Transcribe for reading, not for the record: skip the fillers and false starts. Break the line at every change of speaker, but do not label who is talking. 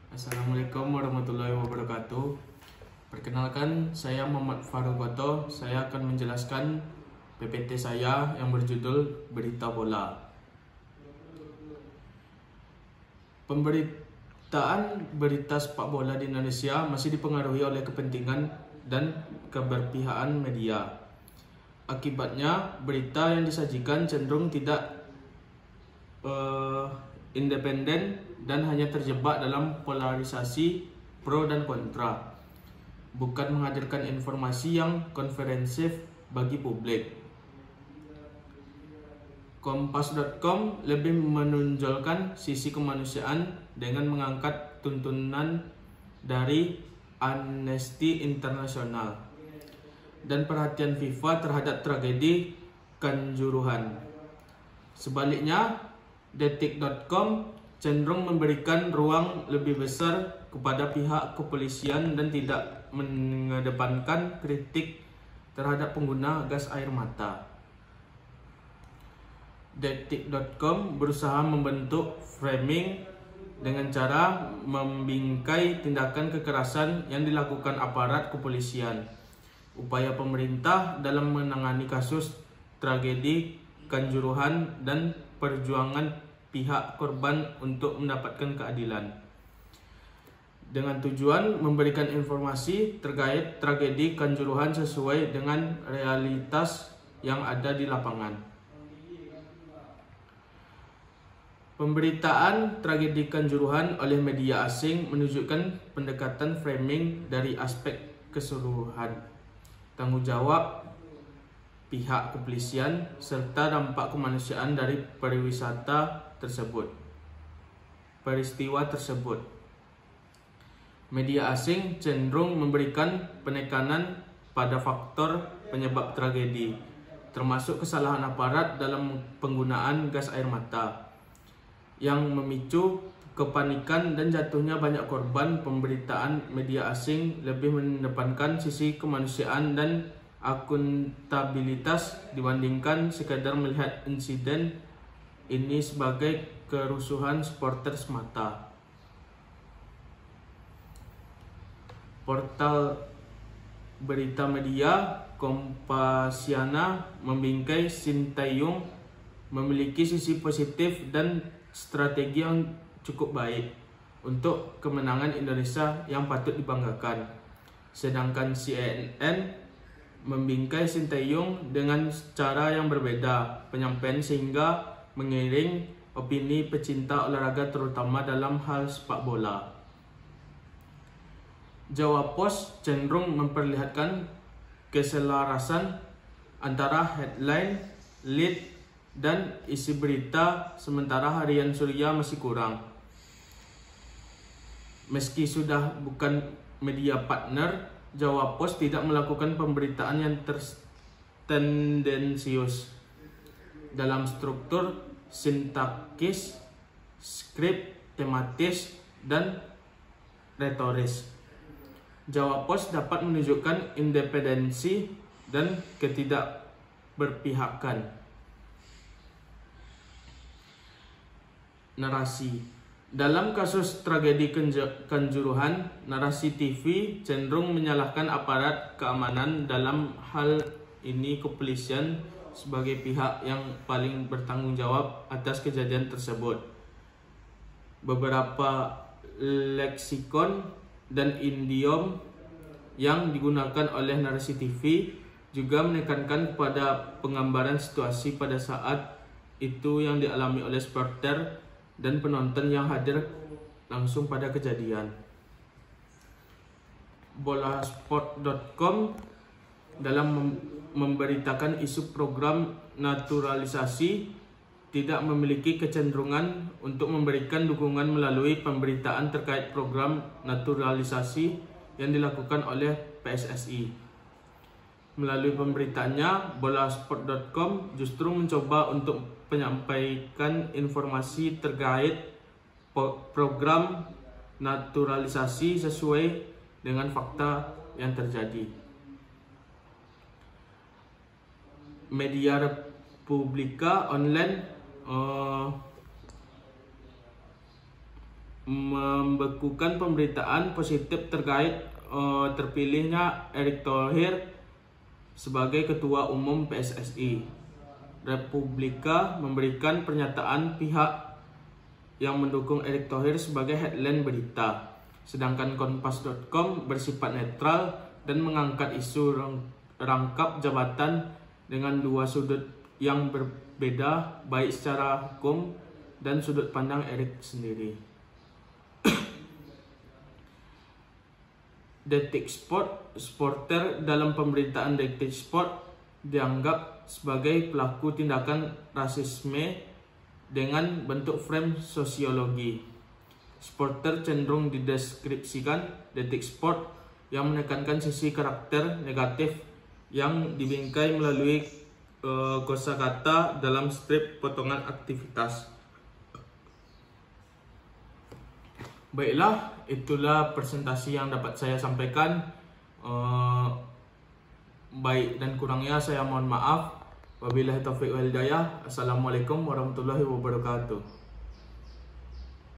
Assalamualaikum warahmatullahi wabarakatuh. Perkenalkan, saya Muhammad Farugoto. Saya akan menjelaskan PPT saya yang berjudul Berita Bola. Pemberitaan berita sepak bola di Indonesia masih dipengaruhi oleh kepentingan dan keberpihakan media. Akibatnya, berita yang disajikan cenderung tidak independen dan hanya terjebak dalam polarisasi pro dan kontra, bukan menghadirkan informasi yang komprehensif bagi publik. Kompas.com lebih menonjolkan sisi kemanusiaan dengan mengangkat tuntunan dari Amnesty International dan perhatian FIFA terhadap tragedi Kanjuruhan. Sebaliknya, Detik.com cenderung memberikan ruang lebih besar kepada pihak kepolisian dan tidak mengedepankan kritik terhadap pengguna gas air mata. Detik.com berusaha membentuk framing dengan cara membingkai tindakan kekerasan yang dilakukan aparat kepolisian, upaya pemerintah dalam menangani kasus tragedi Kanjuruhan, dan perjuangan pihak korban untuk mendapatkan keadilan, dengan tujuan memberikan informasi terkait tragedi Kanjuruhan sesuai dengan realitas yang ada di lapangan. Pemberitaan tragedi Kanjuruhan oleh media asing menunjukkan pendekatan framing dari aspek keseluruhan, tanggung jawab pihak kepolisian, serta dampak kemanusiaan dari peristiwa tersebut. Media asing cenderung memberikan penekanan pada faktor penyebab tragedi, termasuk kesalahan aparat dalam penggunaan gas air mata, yang memicu kepanikan dan jatuhnya banyak korban. Pemberitaan media asing lebih mengedepankan sisi kemanusiaan dan akuntabilitas dibandingkan sekadar melihat insiden ini sebagai kerusuhan supporter semata. Portal berita media Kompasiana membingkai Sintayong memiliki sisi positif dan strategi yang cukup baik untuk kemenangan Indonesia yang patut dibanggakan. Sedangkan CNN membingkai Sintayong dengan cara yang berbeda penyampaian sehingga mengiring opini pecinta olahraga terutama dalam hal sepak bola. Jawa Post cenderung memperlihatkan keselarasan antara headline, lead, dan isi berita, sementara Harian Surya masih kurang. Meski sudah bukan media partner, Jawa Post tidak melakukan pemberitaan yang tendensius dalam struktur, sintaksis, skrip, tematis, dan retoris. Jawa Post dapat menunjukkan independensi dan ketidakberpihakan. Narasi. Dalam kasus tragedi Kanjuruhan, narasi TV cenderung menyalahkan aparat keamanan, dalam hal ini kepolisian, sebagai pihak yang paling bertanggung jawab atas kejadian tersebut. Beberapa leksikon dan idiom yang digunakan oleh narasi TV juga menekankan kepada penggambaran situasi pada saat itu yang dialami oleh supporter dan penonton yang hadir langsung pada kejadian. Bolasport.com dalam memberitakan isu program naturalisasi tidak memiliki kecenderungan untuk memberikan dukungan melalui pemberitaan terkait program naturalisasi yang dilakukan oleh PSSI. Melalui pemberitaannya, Bolasport.com justru mencoba untuk menyampaikan informasi terkait program naturalisasi sesuai dengan fakta yang terjadi. Media Republika Online membekukan pemberitaan positif terkait terpilihnya Erick Thohir sebagai Ketua Umum PSSI. Republika memberikan pernyataan pihak yang mendukung Erick Thohir sebagai headline berita. Sedangkan Kompas.com bersifat netral dan mengangkat isu rangkap jabatan dengan dua sudut yang berbeda, baik secara hukum dan sudut pandang Erick sendiri. Detik Sport, supporter dalam pemberitaan Detik Sport dianggap sebagai pelaku tindakan rasisme dengan bentuk frame sosiologi. Supporter cenderung dideskripsikan Detik Sport yang menekankan sisi karakter negatif yang dibingkai melalui kosakata dalam strip potongan aktivitas. Baiklah, itulah presentasi yang dapat saya sampaikan. Baik dan kurangnya saya mohon maaf. Wabillahi taufiq wal hidayah. Assalamualaikum warahmatullahi wabarakatuh.